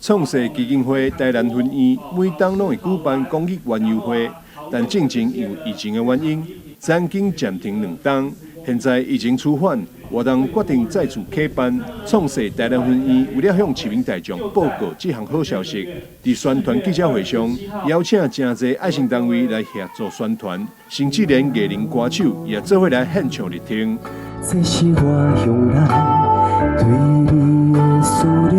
创世基金会台南分院每当拢会举办公益园游会，但进前因疫情的原因，曾经暂停2档。现在疫情趋缓，活动决定再次开办。创世台南分院为了向市民大众报告这项好消息，在宣传记者会上邀请真侪爱心单位来协助宣传，甚至连艺人歌手也做伙来献唱热听。这是我向来对你的思念，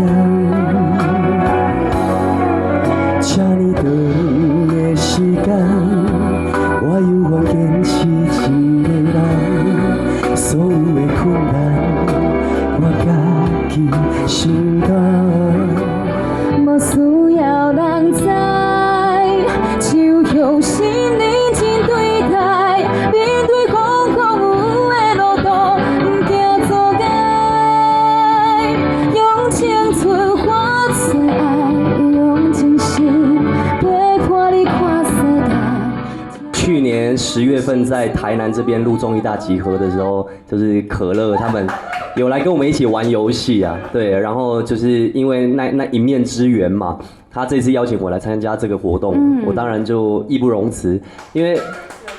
请你长的时间，我有我坚持一个人，所有的困难我家己承担，无需要人知，就用心认真对待，面对空空有的路途，不惊阻碍，用青春换最爱，用真心陪伴你看世界。去年10月份在台南这边录综艺大集合的时候，就是可乐他们有来跟我们一起玩游戏啊，对，然后就是因为那一面之缘嘛，他这次邀请我来参加这个活动，我当然就义不容辞，因为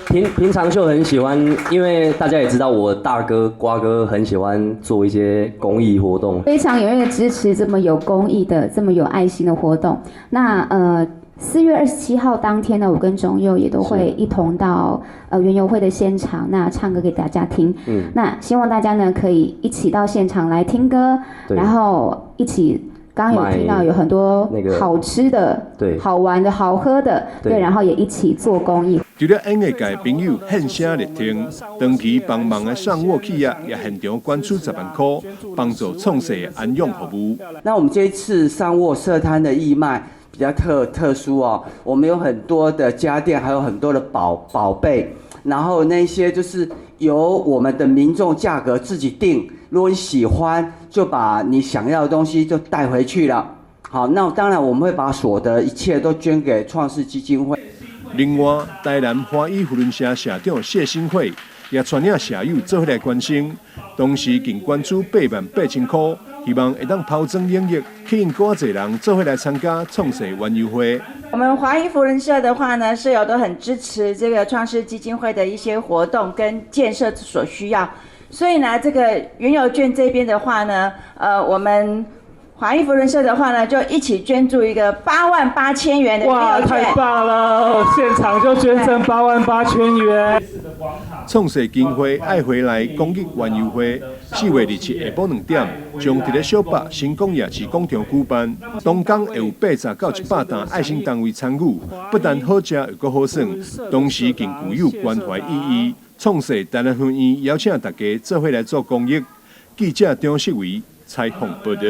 平常就很喜欢，因为大家也知道我大哥瓜哥很喜欢做一些公益活动，非常踊跃的支持这么有公益的、这么有爱心的活动。那4月27号当天呢，我跟钟佑也都会一同到园游会的现场，那唱歌给大家听。那希望大家呢可以一起到现场来听歌，然后一起。刚刚有听到有很多好吃的、好玩的、好喝的，对，然后也一起做公益。除了演艺界朋友献声热听，长期帮忙的上沃企业也现场捐出10万块，帮助创世的安养服务。那我们这一次上沃社摊的义卖比较特殊哦，我们有很多的家电，还有很多的宝贝，然后那些就是由我们的民众价格自己定。如果你喜欢，就把你想要的东西就带回去了。好，那当然我们会把所得一切都捐给创世基金会。另外，台南华裔扶轮社社长谢新慧也传领社友做伙来捐献，同时更捐出88000块，希望会当抛砖引玉，吸引更多人做伙来参加创世园游会。我们华裔扶轮社的话呢，舍友都很支持这个创世基金会的一些活动跟建设所需要。所以呢，这个园游券这边的话呢，我们华裔扶轮社的话呢，就一起捐助一个88000元的园游券。哇，太棒了！现场就捐赠88000元。创世基金会爱回来公益园游会，4月27日下晡2点，将伫咧小北新港夜市广场举办。当天会有80到100担爱心单位参与，不但好食，又阁好耍，同时更具有关怀意义。创世台南分院邀请大家做伙来做公益。记者张世伟采访报道。